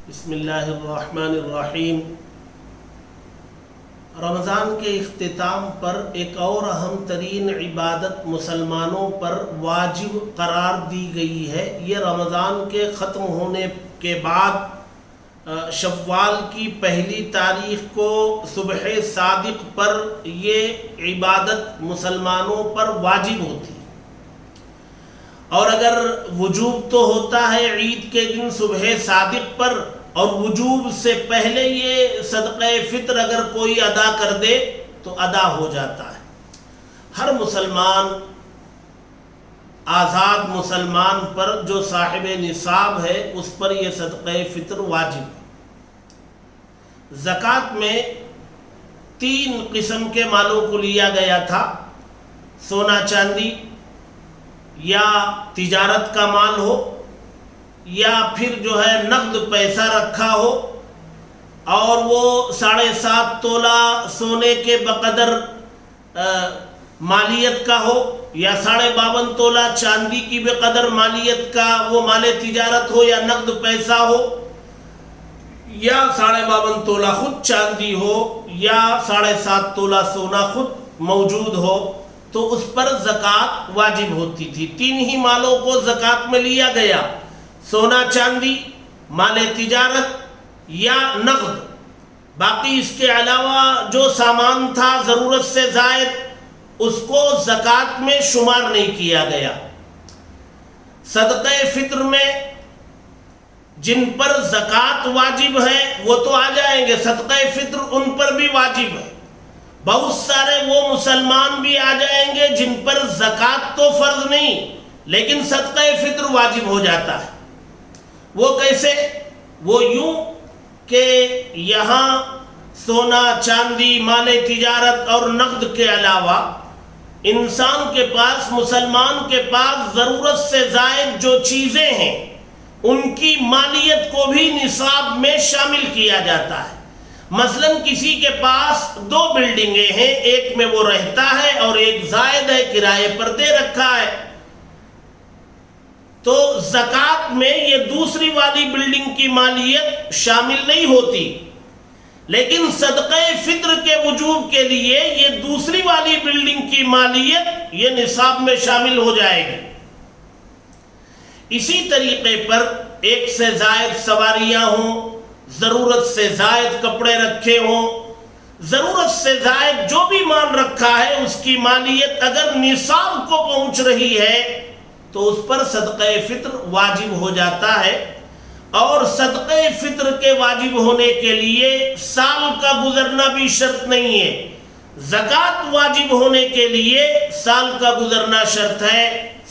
بسم اللہ الرحمن الرحیم۔ رمضان کے اختتام پر ایک اور اہم ترین عبادت مسلمانوں پر واجب قرار دی گئی ہے۔ یہ رمضان کے ختم ہونے کے بعد شوال کی پہلی تاریخ کو صبح صادق پر یہ عبادت مسلمانوں پر واجب ہوتی ہے، اور اگر وجوب تو ہوتا ہے عید کے دن صبح صادق پر، اور وجوب سے پہلے یہ صدقہ فطر اگر کوئی ادا کر دے تو ادا ہو جاتا ہے۔ ہر مسلمان، آزاد مسلمان پر جو صاحب نصاب ہے اس پر یہ صدقہ فطر واجب ہے۔ زکوٰۃ میں 3 قسم کے مالوں کو لیا گیا تھا: سونا چاندی، یا تجارت کا مال ہو، یا پھر جو ہے نقد پیسہ رکھا ہو، اور وہ 7.5 تولہ سونے کے بقدر مالیت کا ہو، یا 52.5 تولہ چاندی کی بقدر مالیت کا وہ مال تجارت ہو، یا نقد پیسہ ہو، یا 52.5 تولہ خود چاندی ہو، یا 7.5 تولہ سونا خود موجود ہو، تو اس پر زکوٰۃ واجب ہوتی تھی۔ 3 ہی مالوں کو زکوٰۃ میں لیا گیا: سونا چاندی، مال تجارت یا نقد۔ باقی اس کے علاوہ جو سامان تھا ضرورت سے زائد، اس کو زکوٰۃ میں شمار نہیں کیا گیا۔ صدقہ فطر میں جن پر زکوٰۃ واجب ہے وہ تو آ جائیں گے، صدقہ فطر ان پر بھی واجب ہے۔ بہت سارے وہ مسلمان بھی آ جائیں گے جن پر زکوٰۃ تو فرض نہیں لیکن صدقہ فطر واجب ہو جاتا ہے۔ وہ کیسے؟ وہ یوں کہ یہاں سونا چاندی، مال تجارت اور نقد کے علاوہ انسان کے پاس، مسلمان کے پاس ضرورت سے زائد جو چیزیں ہیں ان کی مالیت کو بھی نصاب میں شامل کیا جاتا ہے۔ مثلا کسی کے پاس 2 بلڈنگیں ہیں، ایک میں وہ رہتا ہے اور ایک زائد ہے، کرائے پر دے رکھا ہے، تو زکوٰۃ میں یہ دوسری والی بلڈنگ کی مالیت شامل نہیں ہوتی، لیکن صدقہ فطر کے وجوب کے لیے یہ دوسری والی بلڈنگ کی مالیت یہ نصاب میں شامل ہو جائے گی۔ اسی طریقے پر ایک سے زائد سواریاں ہوں، ضرورت سے زائد کپڑے رکھے ہوں، ضرورت سے زائد جو بھی مال رکھا ہے اس کی مالیت اگر نصاب کو پہنچ رہی ہے تو اس پر صدقہ فطر واجب ہو جاتا ہے۔ اور صدقہ فطر کے واجب ہونے کے لیے سال کا گزرنا بھی شرط نہیں ہے۔ زکوٰۃ واجب ہونے کے لیے سال کا گزرنا شرط ہے،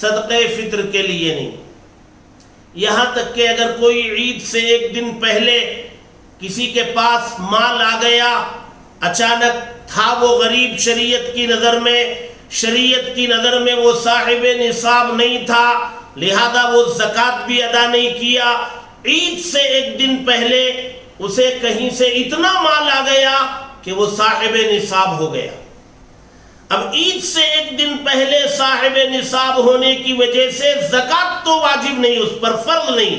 صدقہ فطر کے لیے نہیں۔ یہاں تک کہ اگر کوئی عید سے 1 دن پہلے کسی کے پاس مال آ گیا، اچانک تھا وہ غریب شریعت کی نظر میں وہ صاحب نصاب نہیں تھا، لہذا وہ زکوٰۃ بھی ادا نہیں کیا، عید سے 1 دن پہلے اسے کہیں سے اتنا مال آ گیا کہ وہ صاحب نصاب ہو گیا۔ اب عید سے 1 دن پہلے صاحب نصاب ہونے کی وجہ سے زکوٰۃ تو واجب نہیں، اس پر فرض نہیں،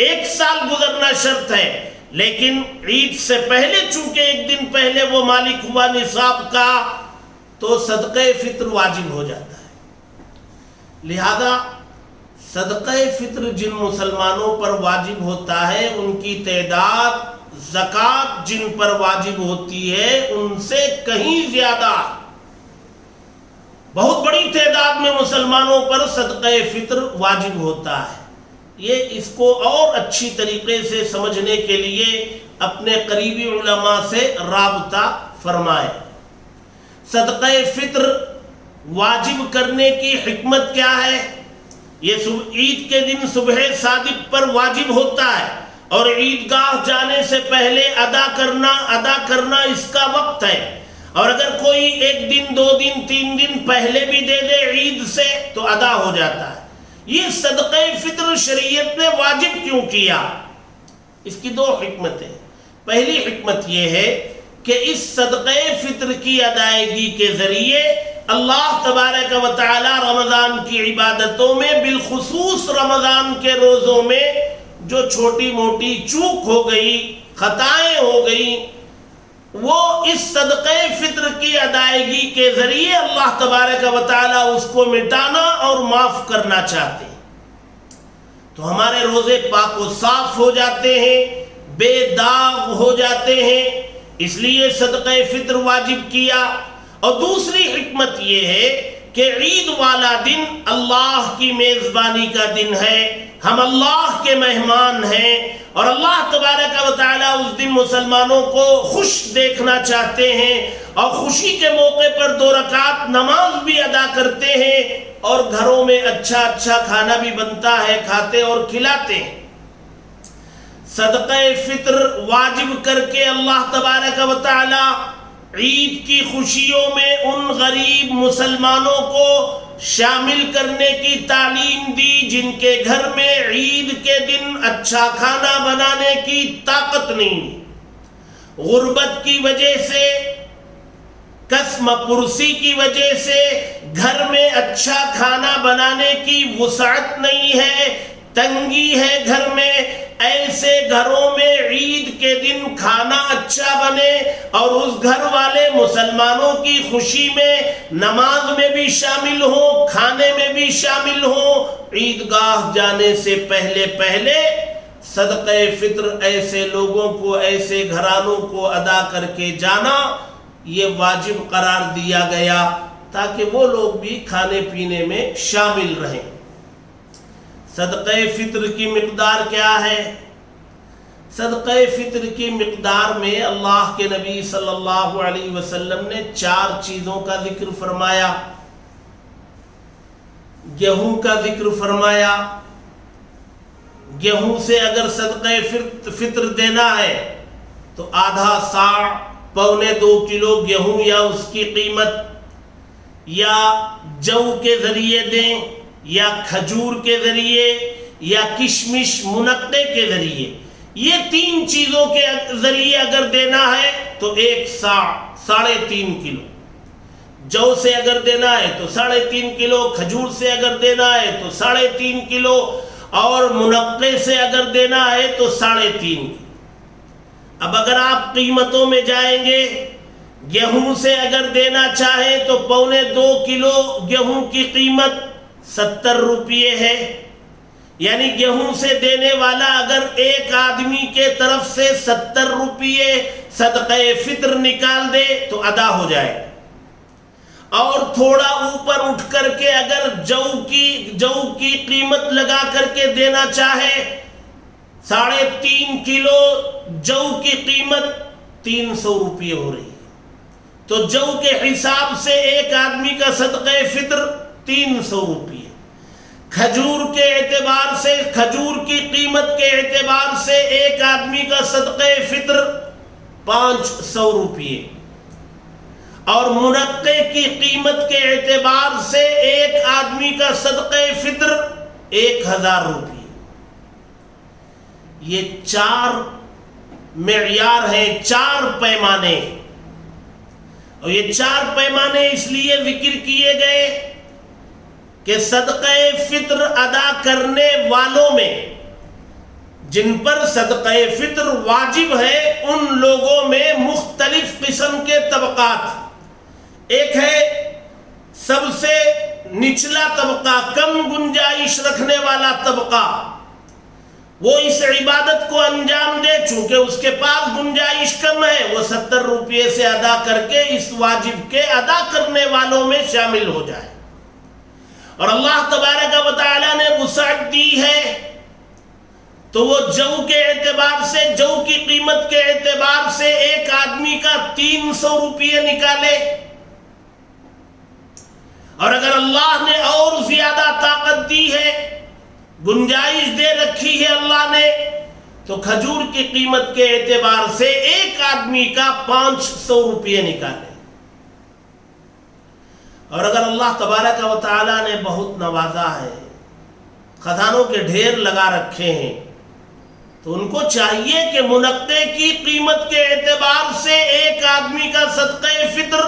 1 سال گزرنا شرط ہے، لیکن عید سے پہلے چونکہ 1 دن پہلے وہ مالک ہوا نصاب کا تو صدقہ فطر واجب ہو جاتا ہے۔ لہذا صدقہ فطر جن مسلمانوں پر واجب ہوتا ہے ان کی تعداد زکوٰۃ جن پر واجب ہوتی ہے ان سے کہیں زیادہ، بہت بڑی تعداد میں مسلمانوں پر صدقہ فطر واجب ہوتا ہے۔ یہ اس کو اور اچھی طریقے سے سمجھنے کے لیے اپنے قریبی علماء سے رابطہ فرمائیں۔ صدقہ فطر واجب کرنے کی حکمت کیا ہے؟ یہ عید کے دن صبح صادق پر واجب ہوتا ہے، اور عیدگاہ جانے سے پہلے ادا کرنا اس کا وقت ہے، اور اگر کوئی 1 دن 2 دن 3 دن پہلے بھی دے دے عید سے تو ادا ہو جاتا ہے۔ یہ صدقہ فطر شریعت نے واجب کیوں کیا؟ اس کی 2 حکمتیں۔ پہلی حکمت یہ ہے کہ اس صدقہ فطر کی ادائیگی کے ذریعے اللہ تبارک و تعالی رمضان کی عبادتوں میں، بالخصوص رمضان کے روزوں میں جو چھوٹی موٹی چوک ہو گئی، خطائیں ہو گئی، وہ اس صدقہ فطر کی ادائیگی کے ذریعے اللہ تبارک و تعالی اس کو مٹانا اور معاف کرنا چاہتے ہیں۔ تو ہمارے روزے پاک و صاف ہو جاتے ہیں، بے داغ ہو جاتے ہیں، اس لیے صدقہ فطر واجب کیا۔ اور دوسری حکمت یہ ہے کہ عید والا دن اللہ کی میزبانی کا دن ہے، ہم اللہ کے مہمان ہیں، اور اللہ تبارک و تعالیٰ اس دن مسلمانوں کو خوش دیکھنا چاہتے ہیں، اور خوشی کے موقع پر 2 رکعت نماز بھی ادا کرتے ہیں، اور گھروں میں اچھا اچھا کھانا بھی بنتا ہے، کھاتے اور کھلاتے ہیں۔ صدقہ فطر واجب کر کے اللہ تبارک و تعالیٰ عید کی خوشیوں میں ان غریب مسلمانوں کو شامل کرنے کی تعلیم دی جن کے گھر میں عید کے دن اچھا کھانا بنانے کی طاقت نہیں، غربت کی وجہ سے، قسم پرسی کی وجہ سے گھر میں اچھا کھانا بنانے کی وسعت نہیں ہے، تنگی ہے گھر میں۔ ایسے گھروں میں عید کے دن کھانا اچھا بنے اور اس گھر والے مسلمانوں کی خوشی میں نماز میں بھی شامل ہوں، کھانے میں بھی شامل ہوں۔ عیدگاہ جانے سے پہلے صدقہ فطر ایسے لوگوں کو، ایسے گھرانوں کو ادا کر کے جانا یہ واجب قرار دیا گیا تاکہ وہ لوگ بھی کھانے پینے میں شامل رہیں۔ صدقہ فطر کی مقدار کیا ہے؟ صدقہ فطر کی مقدار میں اللہ کے نبی صلی اللہ علیہ وسلم نے 4 چیزوں کا ذکر فرمایا۔ گیہوں کا ذکر فرمایا، گیہوں سے اگر صدقہ فطر دینا ہے تو آدھا صاع، 1.25 کلو گیہوں یا اس کی قیمت، یا جو کے ذریعے دیں، یا کھجور کے ذریعے، یا کشمش منقے کے ذریعے۔ یہ 3 چیزوں کے ذریعے اگر دینا ہے تو 1 صاع، 3.5 کلو۔ جو سے اگر دینا ہے تو 3.5 کلو، کھجور سے اگر دینا ہے تو 3.5 کلو، اور منقے سے اگر دینا ہے تو 3.5 کلو۔ اب اگر آپ قیمتوں میں جائیں گے، گیہوں سے اگر دینا چاہیں تو 2.25 کلو گیہوں کی قیمت 70 روپیے ہے، یعنی گیہوں سے دینے والا اگر ایک آدمی کے طرف سے 70 روپیے صدقہ فطر نکال دے تو ادا ہو جائے۔ اور تھوڑا اوپر اٹھ کر کے اگر جو کی قیمت لگا کر کے دینا چاہے، 3.5 کلو جو کی قیمت 300 روپیے ہو رہی ہے، تو جو کے حساب سے ایک آدمی کا صدقہ فطر 300 روپیے۔ کھجور کے اعتبار سے، کھجور کی قیمت کے اعتبار سے ایک آدمی کا صدقہ فطر 500 روپیے، اور منقے کی قیمت کے اعتبار سے ایک آدمی کا صدقہ فطر 1000 روپیے۔ یہ 4 معیار ہیں، 4 پیمانے، اور یہ 4 پیمانے اس لیے ذکر کیے گئے کہ صدقہ فطر ادا کرنے والوں میں، جن پر صدقہ فطر واجب ہے، ان لوگوں میں مختلف قسم کے طبقات۔ ایک ہے سب سے نچلا طبقہ، کم گنجائش رکھنے والا طبقہ، وہ اس عبادت کو انجام دے، چونکہ اس کے پاس گنجائش کم ہے، وہ 70 روپیے سے ادا کر کے اس واجب کے ادا کرنے والوں میں شامل ہو جائے۔ اور اللہ تبارک و تعالیٰ نے وسعت دی ہے تو وہ جو کے اعتبار سے، جو کی قیمت کے اعتبار سے ایک آدمی کا 300 روپیے نکالے، اور اگر اللہ نے اور زیادہ طاقت دی ہے، گنجائش دے رکھی ہے اللہ نے، تو کھجور کی قیمت کے اعتبار سے ایک آدمی کا 500 روپیے نکالے۔ اور اگر اللہ تبارک و تعالیٰ نے بہت نوازا ہے، خزانوں کے ڈھیر لگا رکھے ہیں، تو ان کو چاہیے کہ منقے کی قیمت کے اعتبار سے ایک آدمی کا صدقہ فطر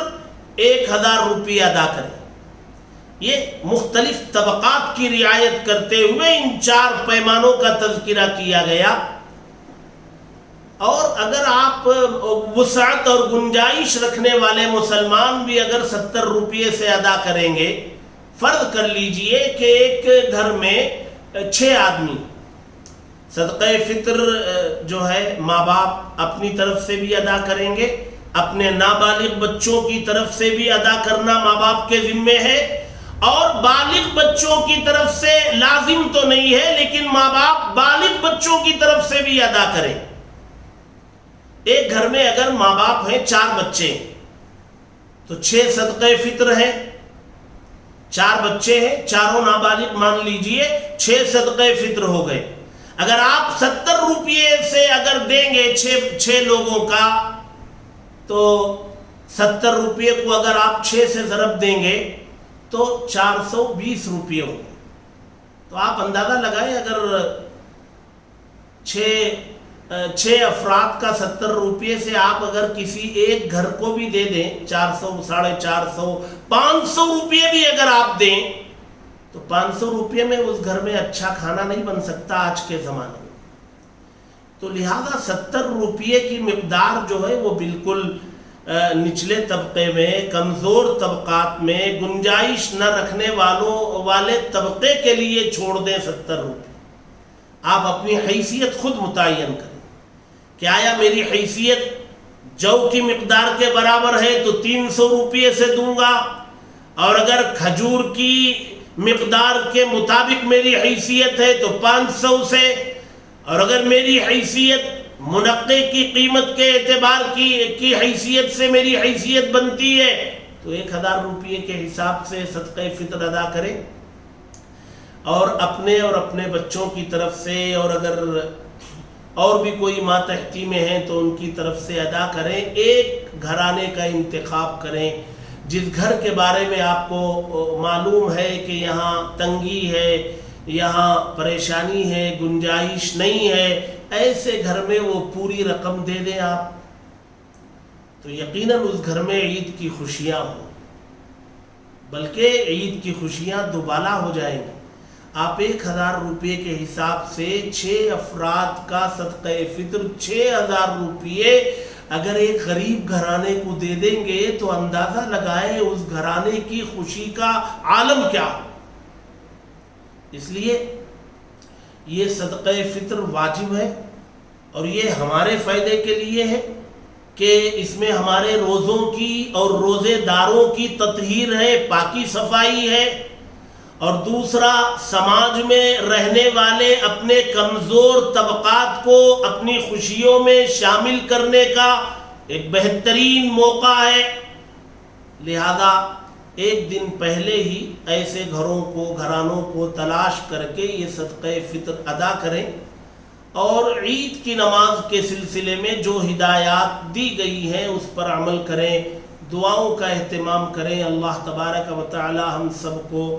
1000 روپیہ ادا کرے۔ یہ مختلف طبقات کی رعایت کرتے ہوئے ان 4 پیمانوں کا تذکرہ کیا گیا. اور اگر آپ وسعت اور گنجائش رکھنے والے مسلمان بھی اگر 70 روپے سے ادا کریں گے، فرض کر لیجئے کہ ایک گھر میں 6 آدمی، صدقہ فطر جو ہے ماں باپ اپنی طرف سے بھی ادا کریں گے، اپنے نابالغ بچوں کی طرف سے بھی ادا کرنا ماں باپ کے ذمے ہے، اور بالغ بچوں کی طرف سے لازم تو نہیں ہے لیکن ماں باپ بالغ بچوں کی طرف سے بھی ادا کریں. ایک گھر میں اگر ماں باپ ہیں 4 بچے تو 6 صدقہ فطر ہیں، 4 بچے ہیں، چاروں نابالغ مان لیجئے، 6 صدقہ فطر ہو گئے. اگر آپ 70 روپے سے اگر دیں گے 6 لوگوں کا، تو 70 روپے کو اگر آپ 6 سے ضرب دیں گے تو 420 روپے ہوں گے. تو آپ اندازہ لگائیں، اگر 6 افراد کا 70 روپے سے آپ اگر کسی ایک گھر کو بھی دے دیں 400 450 500 روپے بھی اگر آپ دیں تو 500 روپے میں اس گھر میں اچھا کھانا نہیں بن سکتا آج کے زمانے میں. تو لہذا 70 روپے کی مقدار جو ہے وہ بالکل نچلے طبقے میں، کمزور طبقات میں، گنجائش نہ رکھنے والے طبقے کے لیے چھوڑ دیں 70 روپے. آپ اپنی حیثیت خود متعین کریں کہ آیا میری حیثیت جو کی مقدار کے برابر ہے تو 300 روپے سے دوں گا، اور اگر کھجور کی مقدار کے مطابق میری حیثیت ہے تو 500 سے، اور اگر میری حیثیت منقے کی قیمت کے اعتبار کی حیثیت سے میری حیثیت بنتی ہے تو 1000 روپے کے حساب سے صدقہ فطر ادا کریں، اور اپنے بچوں کی طرف سے، اور اگر اور بھی کوئی ماتحتی میں ہیں تو ان کی طرف سے ادا کریں. ایک گھرانے کا انتخاب کریں جس گھر کے بارے میں آپ کو معلوم ہے کہ یہاں تنگی ہے، یہاں پریشانی ہے، گنجائش نہیں ہے. ایسے گھر میں وہ پوری رقم دے دیں آپ، تو یقیناً اس گھر میں عید کی خوشیاں ہوں، بلکہ عید کی خوشیاں دوبالا ہو جائیں گی. آپ 1000 روپے کے حساب سے 6 افراد کا صدقہ فطر 6000 روپے اگر ایک غریب گھرانے کو دے دیں گے تو اندازہ لگائیں اس گھرانے کی خوشی کا عالم کیا ہو. اس لیے یہ صدقہ فطر واجب ہے، اور یہ ہمارے فائدے کے لیے ہے کہ اس میں ہمارے روزوں کی اور روزے داروں کی تطہیر ہے، پاکی صفائی ہے، اور دوسرا سماج میں رہنے والے اپنے کمزور طبقات کو اپنی خوشیوں میں شامل کرنے کا ایک بہترین موقع ہے. لہذا ایک دن پہلے ہی ایسے گھرانوں کو تلاش کر کے یہ صدقہ فطر ادا کریں، اور عید کی نماز کے سلسلے میں جو ہدایات دی گئی ہیں اس پر عمل کریں، دعاؤں کا اہتمام کریں. اللہ تبارک و تعالی ہم سب کو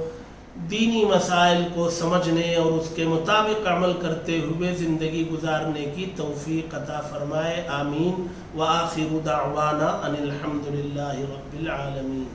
دینی مسائل کو سمجھنے اور اس کے مطابق عمل کرتے ہوئے زندگی گزارنے کی توفیق عطا فرمائے. آمین. وآخر دعوانا ان الحمد للہ رب العالمین.